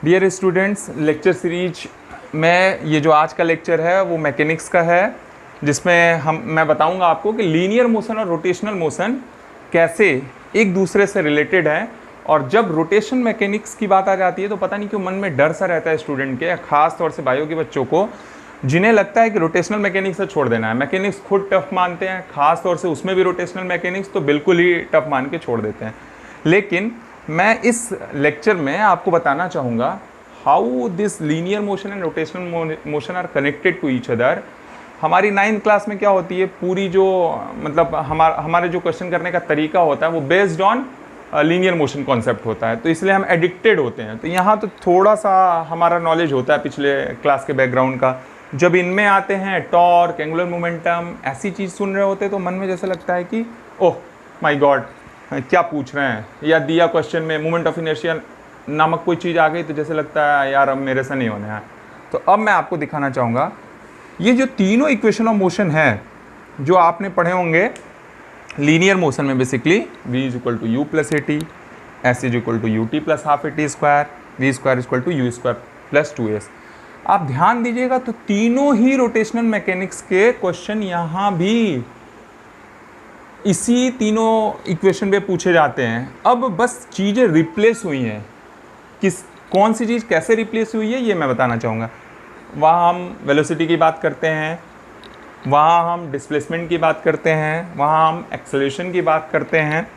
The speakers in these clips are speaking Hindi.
डियर स्टूडेंट्स, लेक्चर सीरीज में ये जो आज का लेक्चर है वो मैकेनिक्स का है, जिसमें मैं बताऊंगा आपको कि लीनियर मोशन और रोटेशनल मोशन कैसे एक दूसरे से रिलेटेड है। और जब रोटेशन मैकेनिक्स की बात आ जाती है तो पता नहीं क्यों मन में डर सा रहता है स्टूडेंट के, खास तौर से बायो के बच्चों को, जिन्हें लगता है कि रोटेशनल मैकेनिक्स से छोड़ देना है। मैकेनिक्स खुद टफ मानते हैं, खास तौर से उसमें भी रोटेशनल मैकेनिक्स तो बिल्कुल ही टफ मान के छोड़ देते हैं। लेकिन मैं इस लेक्चर में आपको बताना चाहूँगा how this linear motion and rotational motion are connected to each other. हमारी 9th क्लास में क्या होती है, पूरी जो मतलब हमारे जो क्वेश्चन करने का तरीका होता है वो based on linear motion concept होता है, तो इसलिए हम एडिक्टेड होते हैं। तो यहाँ तो थोड़ा सा हमारा नॉलेज होता है पिछले क्लास के बैकग्राउंड का। जब इनमें आते हैं टॉर्क, एंगुलर मोमेंटम, ऐसी चीज़ सुन रहे होते हैं तो मन में जैसे लगता है कि ओह माय गॉड, क्या पूछ रहे हैं, या दिया क्वेश्चन में मोमेंट ऑफ इनर्शिया नामक कोई चीज़ आ गई तो जैसे लगता है यार अब मेरे से नहीं होने हैं। तो अब मैं आपको दिखाना चाहूँगा ये जो तीनों इक्वेशन ऑफ मोशन है जो आपने पढ़े होंगे लीनियर मोशन में, basically v is equal to u plus a t, s is equal to u t plus half a t square, v square equal to u square plus 2s। आप ध्यान दीजिएगा तो तीनों ही रोटेशनल मैकेनिक्स के क्वेश्चन यहाँ भी इसी तीनों इक्वेशन पे पूछे जाते हैं। अब बस चीज़ें रिप्लेस हुई हैं, कौन सी चीज़ कैसे रिप्लेस हुई है ये मैं बताना चाहूँगा। वहाँ हम वेलोसिटी की बात करते हैं, वहाँ हम डिस्प्लेसमेंट की बात करते हैं, वहाँ हम एक्सेलरेशन की बात करते हैं,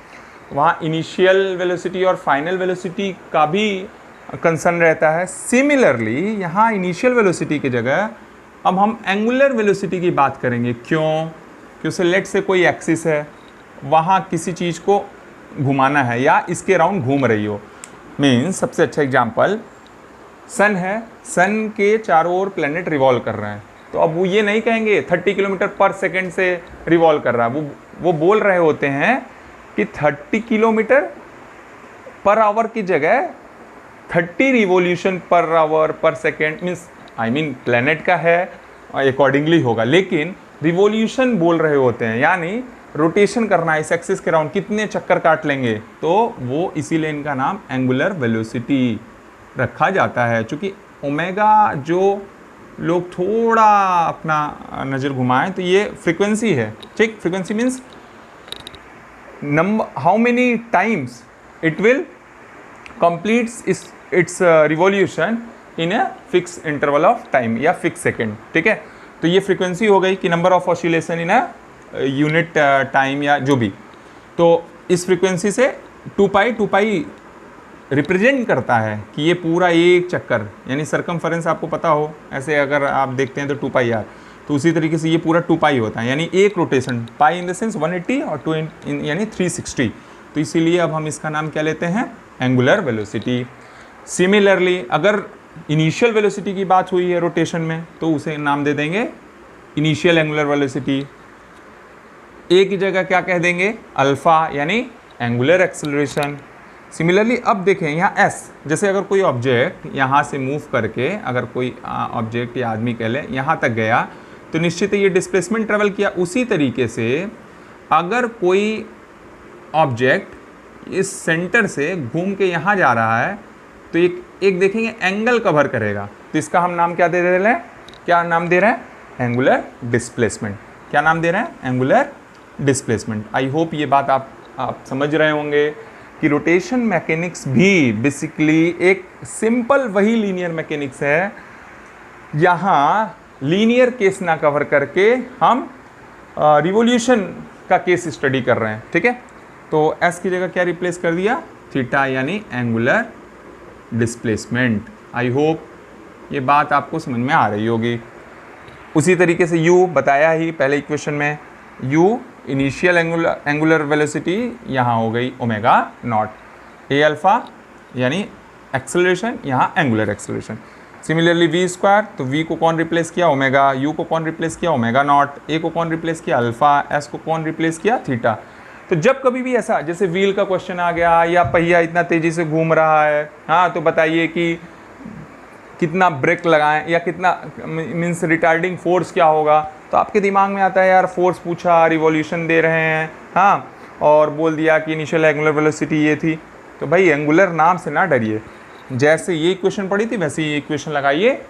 वहाँ इनिशियल वेलोसिटी और फाइनल वेलोसिटी का भी कंसर्न रहता है। सिमिलरली यहाँ इनिशियल वेलोसिटी की जगह अब हम एंगुलर वेलोसिटी की बात करेंगे। क्यों? क्योंकि लेट से कोई एक्सिस है, वहाँ किसी चीज़ को घुमाना है या इसके राउंड घूम रही हो। मीन्स सबसे अच्छा एग्जांपल सन है, सन के चारों ओर प्लैनेट रिवॉल्व कर रहे हैं, तो अब वो ये नहीं कहेंगे 30 किलोमीटर पर सेकेंड से रिवॉल्व कर रहा है, वो बोल रहे होते हैं कि 30 किलोमीटर पर आवर की जगह 30 रिवोल्यूशन पर आवर पर सेकेंड। मीन्स प्लैनेट का है अकॉर्डिंगली होगा, लेकिन रिवोल्यूशन बोल रहे होते हैं, यानी रोटेशन करना इस एक्सिस के राउंड कितने चक्कर काट लेंगे, तो वो इसीलिए इनका नाम एंगुलर वेलोसिटी रखा जाता है। चूँकि ओमेगा जो लोग थोड़ा अपना नज़र घुमाएं तो ये फ्रीक्वेंसी है, ठीक। Frequency means number, how many times it will completes it's revolution in a fix interval of time या फिक्स सेकेंड, ठीक है। तो ये फ्रीक्वेंसी हो गई कि number of oscillation in a unit time या जो भी। तो इस फ्रीक्वेंसी से 2 पाई रिप्रेजेंट करता है कि ये पूरा एक चक्कर, यानी सरकमफरेंस आपको पता हो, ऐसे अगर आप देखते हैं तो 2 पाई आर, तो उसी तरीके से ये पूरा 2 पाई होता है, यानी एक rotation, pi in the sense 180 और 2 यानी 360। तो इसीलिए अब हम इसका नाम क्या लेते हैं, एंगुलर वेलोसिटी। सिमिलरली अगर इनिशियल वेलोसिटी की बात हुई है रोटेशन में तो उसे नाम दे देंगे इनिशियल एंगुलर वेलोसिटी। ए की जगह क्या कह देंगे, अल्फा, यानी एंगुलर एक्सेलरेशन। सिमिलरली अब देखें यहाँ एस, जैसे अगर कोई ऑब्जेक्ट यहाँ से मूव करके, अगर कोई ऑब्जेक्ट या आदमी कह लें यहाँ तक गया तो निश्चित ही ये डिस्प्लेसमेंट ट्रेवल किया। उसी तरीके से अगर कोई ऑब्जेक्ट इस सेंटर से घूम के यहाँ जा रहा है तो एक देखेंगे एंगल कवर करेगा, तो इसका हम नाम क्या दे रहे हैं, क्या नाम दे रहे हैं, एंगुलर डिस्प्लेसमेंट। क्या नाम दे रहे हैं, एंगुलर डिस्प्लेसमेंट। आई होप ये बात आप समझ रहे होंगे कि रोटेशन मैकेनिक्स भी बेसिकली एक सिंपल वही लीनियर मैकेनिक्स है। यहाँ लीनियर केस ना कवर करके हम रिवोल्यूशन का केस स्टडी कर रहे हैं, ठीक है। तो एस की जगह क्या रिप्लेस कर दिया, थीटा, यानी एंगुलर डिस्प्लेसमेंट। आई होप ये बात आपको समझ में आ रही होगी। उसी तरीके से u बताया ही पहले इक्वेशन में, u इनिशियल एंगुलर वेलोसिटी यहाँ हो गई ओमेगा नॉट, ए अल्फा यानी एक्सेलरेशन, यहाँ angular acceleration. Similarly v square, तो v को कौन रिप्लेस किया, ओमेगा, u को कौन रिप्लेस किया, ओमेगा नॉट, a को कौन रिप्लेस किया, अल्फा, s को कौन रिप्लेस किया, थीटा। तो जब कभी भी ऐसा जैसे व्हील का क्वेश्चन आ गया या पहिया इतना तेज़ी से घूम रहा है, हाँ, तो बताइए कि कितना ब्रेक लगाएं या कितना मीन्स रिटार्डिंग फोर्स क्या होगा, तो आपके दिमाग में आता है यार फोर्स पूछा, रिवॉल्यूशन दे रहे हैं, हाँ, और बोल दिया कि इनिशियल एंगुलर वेलोसिटी ये थी। तो भाई एंगुलर नाम से ना डरिए, जैसे ये इक्वेशन पड़ी थी वैसे ये इक्वेशन लगाइए,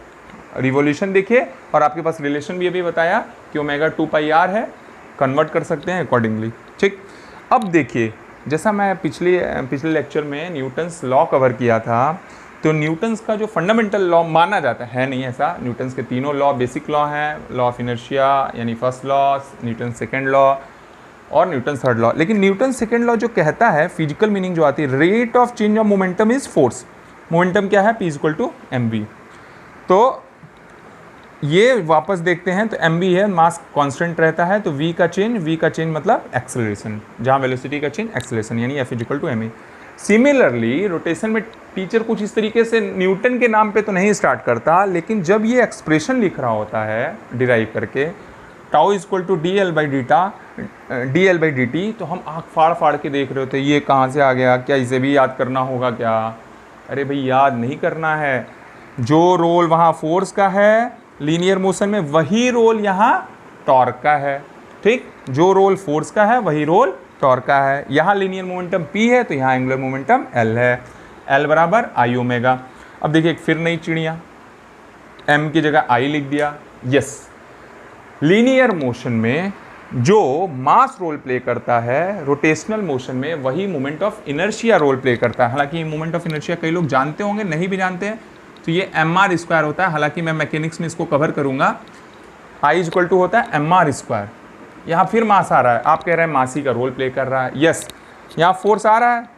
रिवॉल्यूशन देखिए, और आपके पास रिलेशन भी अभी बताया कि ओमेगा 2πr है, कन्वर्ट कर सकते हैं अकॉर्डिंगली। ठीक, अब देखिए जैसा मैं पिछले लेक्चर में न्यूटन्स लॉ कवर किया था, तो न्यूटन्स का जो फंडामेंटल लॉ माना जाता है नहीं ऐसा, न्यूटन्स के तीनों लॉ बेसिक लॉ हैं, लॉ ऑफ इनर्शिया यानी first law, Newton second law और न्यूटन थर्ड लॉ। लेकिन न्यूटन सेकेंड लॉ जो कहता है, फिजिकल मीनिंग जो आती है, rate of change of momentum is force. Momentum क्या है? P = mv। तो ये वापस देखते हैं तो mv है, मास कांस्टेंट रहता है, तो v का चेंज मतलब एक्सेलरेशन, जहाँ वेलोसिटी का चेंज एक्सेलरेशन, यानी F = ma। सिमिलरली रोटेशन में टीचर कुछ इस तरीके से न्यूटन के नाम पे तो नहीं स्टार्ट करता, लेकिन जब ये एक्सप्रेशन लिख रहा होता है डिराइव करके, टाउ = dl/dt, तो हम आँख फाड़ के देख रहे होते, ये कहाँ से आ गया, क्या इसे भी याद करना होगा क्या? अरे भाई याद नहीं करना है, जो रोल वहाँ फोर्स का है लीनियर मोशन में, वही रोल यहाँ टॉर्क का है। ठीक, जो रोल फोर्स का है वही रोल टॉर्क का है। यहाँ लीनियर मोमेंटम P है तो यहाँ एंगुलर मोमेंटम L है, L = I⍵। अब देखिए फिर नई चिड़िया, M की जगह I लिख दिया। यस, लीनियर मोशन में जो मास रोल प्ले करता है, रोटेशनल मोशन में वही moment of inertia role play करता है। हालांकि मोमेंट ऑफ इनर्शिया कई लोग जानते होंगे, नहीं भी जानते हैं, तो ये mr² होता है। हालांकि मैं मैकेनिक्स में इसको कवर करूंगा। I = होता है mr²। यहाँ फिर मास आ रहा है, आप कह रहे हैं मास ही का रोल प्ले कर रहा है। यस, यहाँ फोर्स आ रहा है,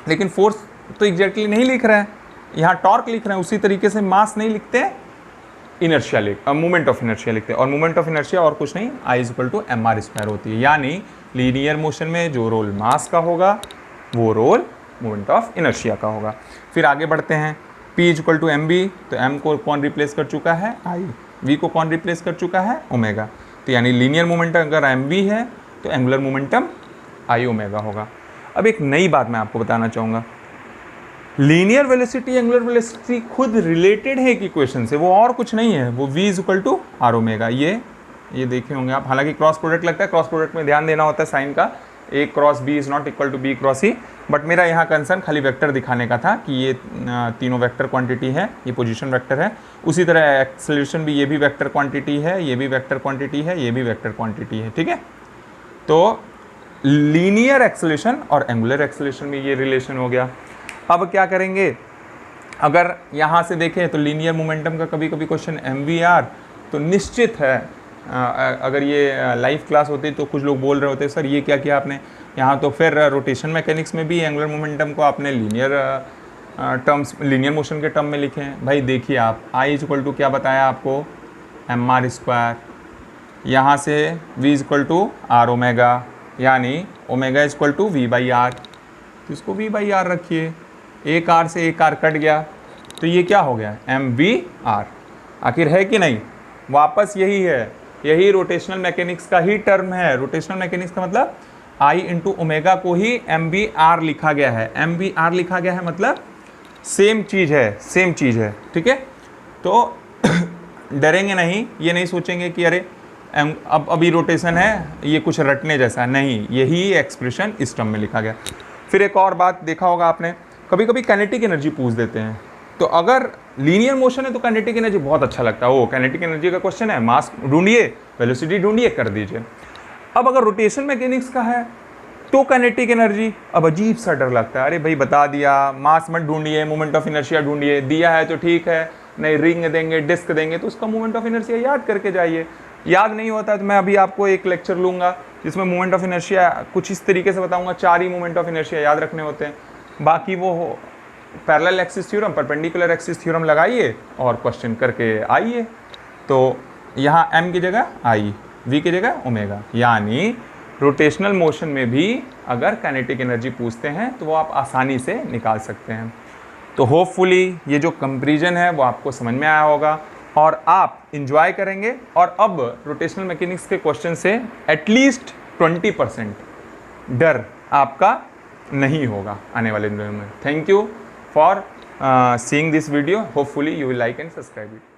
लेकिन फोर्स तो एग्जैक्टली नहीं लिख रहे हैं, यहाँ टॉर्क लिख रहे हैं। उसी तरीके से मास नहीं लिखते, इनर्शिया मोमेंट ऑफ इनर्शिया लिखते हैं, और मोमेंट ऑफ इनर्शिया और कुछ नहीं, I = mr² होती है। यानी लीनियर मोशन में जो रोल मास का होगा वो रोल मोमेंट ऑफ इनर्शिया का होगा। फिर आगे बढ़ते हैं, P = mv, तो m को कौन रिप्लेस कर चुका है? I। v को कौन रिप्लेस कर चुका है? ओमेगा। तो यानी लीनियर मोमेंटम अगर mv है तो एंगुलर मोमेंटम I⍵ होगा। अब एक नई बात मैं आपको बताना चाहूँगा, लीनियर वेलोसिटी एंगुलर वेलोसिटी खुद रिलेटेड है एक इक्वेशन से, वो और कुछ नहीं है, वो v = r⍵। ये देखे होंगे आप। हालांकि क्रॉस प्रोडक्ट लगता है, क्रॉस प्रोडक्ट में ध्यान देना होता है साइन का, a cross b = b cross e, but मेरा यहाँ कंसर्न खाली वेक्टर दिखाने का था कि ये तीनों वेक्टर क्वांटिटी है, ये पोजीशन वेक्टर है। उसी तरह एक्सेलरेशन भी, ये भी वेक्टर क्वांटिटी है, ये भी वेक्टर क्वांटिटी है, ये भी वेक्टर क्वांटिटी है। ठीक है, तो लीनियर एक्सेलरेशन और एंगुलर एक्सेलरेशन में ये रिलेशन हो गया। अब क्या करेंगे, अगर यहाँ से देखें तो लीनियर मोमेंटम का कभी कभी क्वेश्चन mvr, तो निश्चित है अगर ये लाइव क्लास होती तो कुछ लोग बोल रहे होते सर ये क्या किया आपने यहाँ, तो फिर रोटेशन मैकेनिक्स में भी एंगुलर मोमेंटम को आपने लीनियर टर्म्स, लीनियर मोशन के टर्म में लिखे हैं। भाई देखिए आप, I = क्या बताया आपको? mr², यहाँ से v = r⍵, यानी ओमेगा = v/r, तो इसको v/r रखिए। एक r से एक r कट गया, तो ये क्या हो गया? mvr। आखिर है कि नहीं? वापस यही है, यही रोटेशनल मैकेनिक्स का ही टर्म है। रोटेशनल मैकेनिक्स का मतलब I × ओमेगा को ही mvr लिखा गया है। mvr लिखा गया है मतलब सेम चीज़ है, सेम चीज़ है। ठीक है, तो डरेंगे नहीं, ये नहीं सोचेंगे कि अरे अब अभी रोटेशन है, ये कुछ रटने जैसा नहीं, यही एक्सप्रेशन इस टर्म में लिखा गया। फिर एक और बात देखा होगा आपने, कभी कभी काइनेटिक एनर्जी पूछ देते हैं, तो अगर लीनियर मोशन है तो काइनेटिक एनर्जी बहुत अच्छा लगता है, वो काइनेटिक एनर्जी का क्वेश्चन है, मास ढूंढिए, वेलोसिटी ढूंढिए, कर दीजिए। अब अगर रोटेशन मैकेनिक्स का है तो काइनेटिक एनर्जी अब अजीब सा डर लगता है, अरे भाई बता दिया, मास मत ढूंढिए, मोमेंट ऑफ इनर्शिया ढूंढिए, दिया है तो ठीक है, नहीं रिंग देंगे, डिस्क देंगे तो उसका मोमेंट ऑफ इनर्शिया याद करके जाइए। याद नहीं होता तो मैं अभी आपको एक लेक्चर लूँगा जिसमें मोमेंट ऑफ इनर्शिया कुछ इस तरीके से बताऊँगा, 4 ही मोमेंट ऑफ इनर्शिया याद रखने होते हैं, बाकी वो parallel axis theorem, perpendicular axis theorem लगाइए और क्वेश्चन करके आइए। तो यहाँ m की जगह I, v की जगह ओमेगा, यानी रोटेशनल मोशन में भी अगर काइनेटिक एनर्जी पूछते हैं तो वो आप आसानी से निकाल सकते हैं। तो होपफुली ये जो कंपैरिजन है वो आपको समझ में आया होगा और आप इंजॉय करेंगे, और अब रोटेशनल मैकेनिक्स के क्वेश्चन से एटलीस्ट 20% डर आपका नहीं होगा आने वाले दिनों में। Thank you for seeing this video. Hopefully you will like and subscribe it.